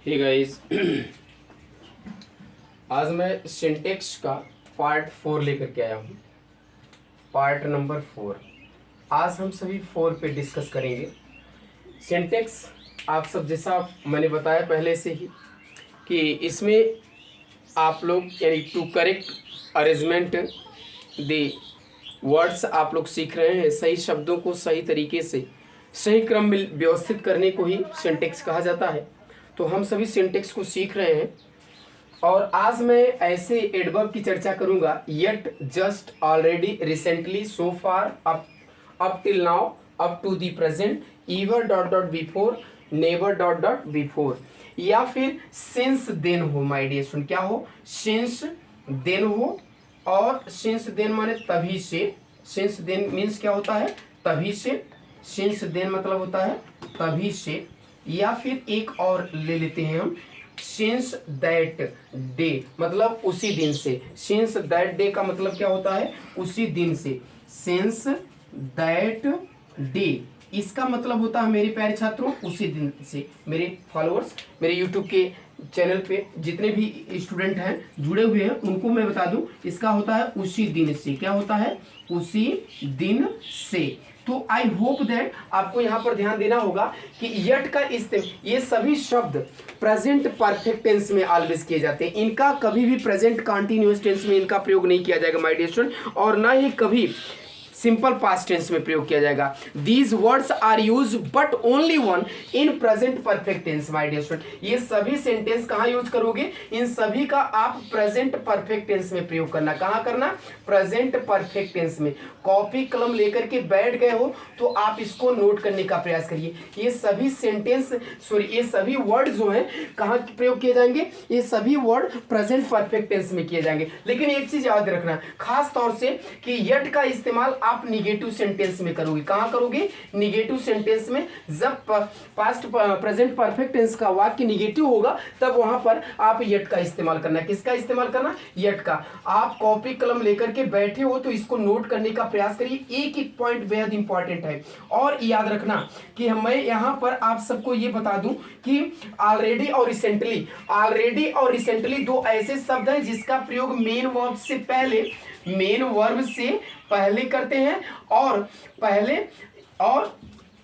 Hey guys आज मैं syntax का पार्ट 4 लेकर के आया हूँ। पार्ट नंबर 4 आज हम सभी 4 पे डिस्कस करेंगे। सिंटेक्स आप सब जैसा मैंने बताया पहले से ही कि इसमें आप लोग यानी to correct arrangement the words आप लोग सीख रहे हैं। सही शब्दों को सही तरीके से सही क्रम में व्यवस्थित करने को ही सिंटेक्स कहा जाता है। तो हम सभी सिंटेक्स को सीख रहे हैं और आज मैं ऐसे एडवर्ब की चर्चा करूंगा। Yet, just, already, recently, so far, up till now, up to the present, ever dot dot before, never dot dot before, या फिर सिंस देन हो। माय डियर स्टूडेंट, क्या हो? सिंस देन हो। और सिंस देन माने तभी से। सिंस देन मीन्स क्या होता है? तभी से। सिंस देन मतलब होता है तभी से। या फिर एक और ले लेते हैं हम, सिंस दैट डे मतलब उसी दिन से। सिंस दैट डे का मतलब क्या होता है? उसी दिन से। सिंस दैट डे इसका मतलब होता है मेरे प्यारे छात्रों उसी दिन से। मेरे फॉलोअर्स, मेरे यूट्यूब के चैनल पे जितने भी स्टूडेंट हैं जुड़े हुए हैं उनको मैं बता दूं, इसका होता है उसी दिन से। क्या होता है? उसी दिन से। तो आई होप दैट आपको यहाँ पर ध्यान देना होगा कि यट का इस्तेमाल, ये सभी शब्द प्रेजेंट परफेक्ट टेंस में ऑलवेज किए जाते हैं। इनका कभी भी प्रेजेंट कंटिन्यूअस टेंस में इनका प्रयोग नहीं किया जाएगा माय डियर स्टूडेंट, और ना ही कभी सिंपल पास्ट टेंस में प्रयोग किया जाएगा। These words are use but only one in present perfect tense my dear student. ये सभी सेंटेंस कहाँ यूज करोगे? इन सभी का आप प्रेजेंट परफेक्ट टेंस में प्रयोग करना। कहाँ करना? प्रेजेंट परफेक्ट टेंस में। कॉपी कलम लेकर के बैठ गए हो तो आप इसको नोट करने का प्रयास करिए। ये सभी सेंटेंस ये सभी वर्ड जो हैं कहाँ प्रयोग किए जाएंगे? ये सभी वर्ड प्रेजेंट परफेक्ट टेंस में किए जाएंगे। लेकिन एक चीज याद रखना खास तौर से कि यट का इस्तेमाल आप निगेटिव सेंटेंस में करोगे। कहां करोगे? निगेटिव सेंटेंस में। जब पास्ट प्रेजेंट परफेक्ट टेंस का वाक्य निगेटिव होगा तब वहां पर आप यट का इस्तेमाल करना। किसका इस्तेमाल करना? यट का। आप कॉपी कलम लेकर के बैठे हो तो इसको नोट करने का प्रयास करिए। एक एक पॉइंट बेहद इंपॉर्टेंट है। और याद रखना कि मैं यहां पर आप सबको ये बता दूं कि ऑलरेडी और रिसेंटली, ऑलरेडी और रिसेंटली दो ऐसे शब्द हैं जिसका प्रयोग मेन वर्ब से पहले, मेन वर्ब से पहले करते हैं और पहले और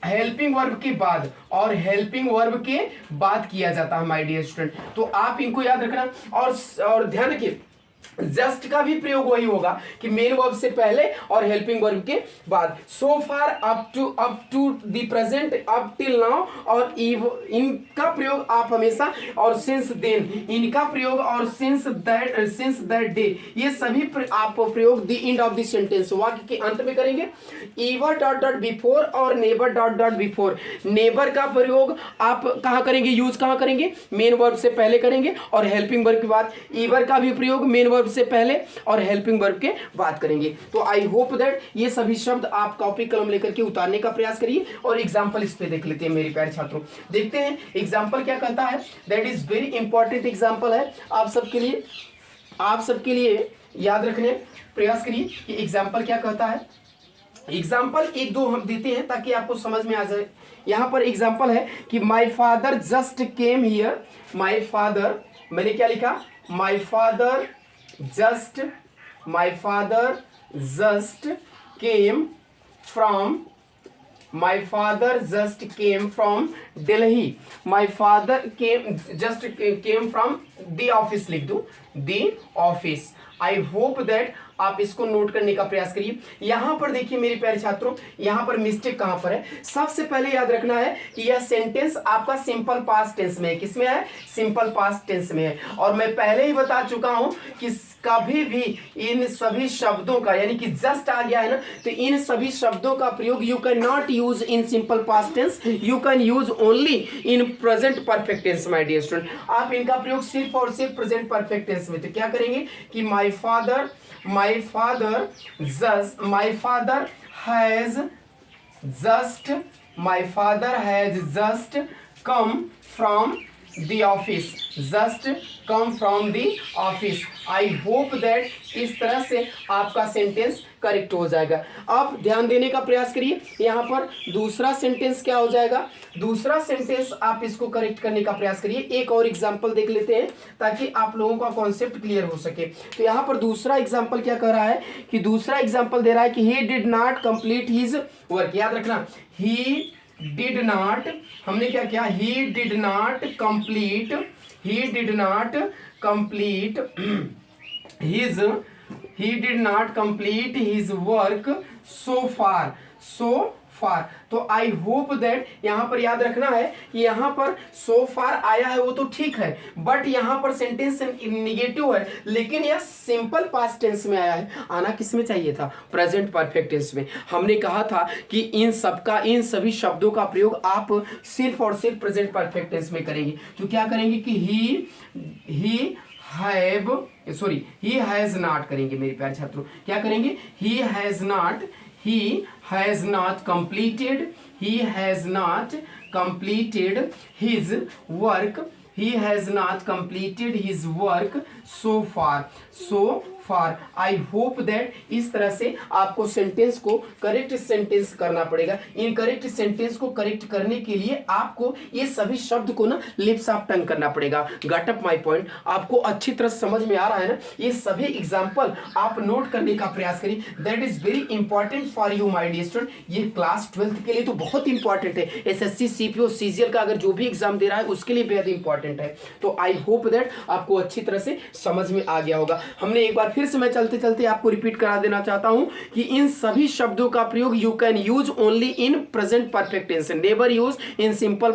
हेल्पिंग वर्ब के बाद, और हेल्पिंग वर्ब के बाद किया जाता है माय डियर स्टूडेंट। तो आप इनको याद रखना। और ध्यान रखिए जस्ट का भी प्रयोग वही होगा कि मेन वर्ब से पहले और हेल्पिंग वर्ब के बाद। So far, up to the present, up till now, और इनका प्रयोग आप हमेशा, और सिंस देन इनका प्रयोग, और सिंस दैट डे ये सभी आप प्रयोग the end of the sentence वाक्य के अंत में करेंगे। ईवर डॉट डॉट बिफोर और neighbour dot dot before. Neighbour का प्रयोग आप कहां करेंगे? यूज कहां करेंगे? मेन वर्ब से पहले करेंगे और हेल्पिंग वर्ब के बाद। ईवर का भी प्रयोग मेन वर्ब से पहले और हेल्पिंग वर्ब के बाद करेंगे। तो आई होप दैट ये सभी शब्द आप कॉपी कलम लेकर के उतारने का प्रयास करिए। और एग्जांपल इस पे देख लेते हैं मेरे प्यारे छात्रों। देखते हैं एग्जांपल क्या कहता है। That is very important example है आप सबके लिए। आप सबके लिए याद रखने प्रयास करिए कि एग्जांपल क्या कहता है। एग्जाम्पल एक दो हम देते हैं ताकि आपको समझ में आ जाए। यहां पर एग्जाम्पल है कि my father just came here. My father, मैंने क्या लिखा? My father just came from, my father just came from Delhi. My father just came from the office। लिख दो the office। I hope that आप इसको note करने का प्रयास करिए। यहां पर देखिए मेरे प्यारे छात्रों, यहां पर मिस्टेक कहां पर है? सबसे पहले याद रखना है कि यह सेंटेंस आपका सिंपल पास्ट टेंस में है। किसमें है? सिंपल पास्ट टेंस में है। और मैं पहले ही बता चुका हूं कि कभी भी इन सभी शब्दों का, यानी कि जस्ट आ गया है ना, तो इन सभी शब्दों का प्रयोग you can not use in simple past tense, you can use only in present perfect tense my dear student. आप इनका प्रयोग सिर्फ और सिर्फ प्रेजेंट परफेक्ट टेंस में। तो क्या करेंगे कि my father has just come from the office, just come from the office. I hope that इस तरह से आपका सेंटेंस करेक्ट हो जाएगा। अब ध्यान देने का प्रयास करिए, यहाँ पर दूसरा सेंटेंस क्या हो जाएगा, दूसरा सेंटेंस आप इसको करेक्ट करने का प्रयास करिए। एक और एग्जांपल देख लेते हैं ताकि आप लोगों का कॉन्सेप्ट क्लियर हो सके। तो यहाँ पर दूसरा एग्जांपल क्या कर रहा है कि दूसरा एग्जांपल दे रहा है कि he did not complete his work. याद रखना, ही डिड नॉट, हमने क्या किया, he did not complete he did not complete his work so far। तो आई होप दैट यहाँ पर याद रखना है कि यहाँ पर so far आया है वो तो ठीक है, बट यहाँ पर सेंटेंस निगेटिव है, लेकिन यह सिंपल पास्ट टेंस में आया है। आना किस में चाहिए था, प्रेजेंट परफेक्ट टेंस में। हमने कहा था कि इन सभी शब्दों का प्रयोग आप सिर्फ और सिर्फ प्रेजेंट परफेक्ट टेंस में करेंगे। तो क्या करेंगे कि ही हैज नॉट करेंगे मेरे प्यारे छात्रों, क्या करेंगे, he has not completed his work so far। I hope that इस तरह से आपको सेंटेंस को करेक्ट सेंटेंस करना पड़ेगा। इन करेक्ट सेंटेंस को करेक्ट करने के लिए आपको ये सभी शब्द को ना लिप्स ऑफ टंग करना पड़ेगा। गॉट अप माय पॉइंट, आपको अच्छी तरह समझ में आ रहा है ना। ये सभी एग्जांपल आप नोट करने का प्रयास करिए, that is very important for you my dear student. ये क्लास 12th के लिए तो बहुत इंपॉर्टेंट है, एसएससी सीपीओ सीजीएल का अगर जो भी एग्जाम दे रहा है उसके लिए बेहद इंपॉर्टेंट है। तो आई होप दैट आपको अच्छी तरह से समझ में आ गया होगा। हमने एक बार फिर से मैं चलते चलते आपको रिपीट करा देना चाहता हूं कि इन सभी शब्दों का प्रयोग you can use only in present perfect tense, never use in simple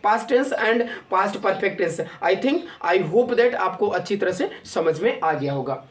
past tense and past perfect tense. I hope that आपको अच्छी तरह से समझ में आ गया होगा।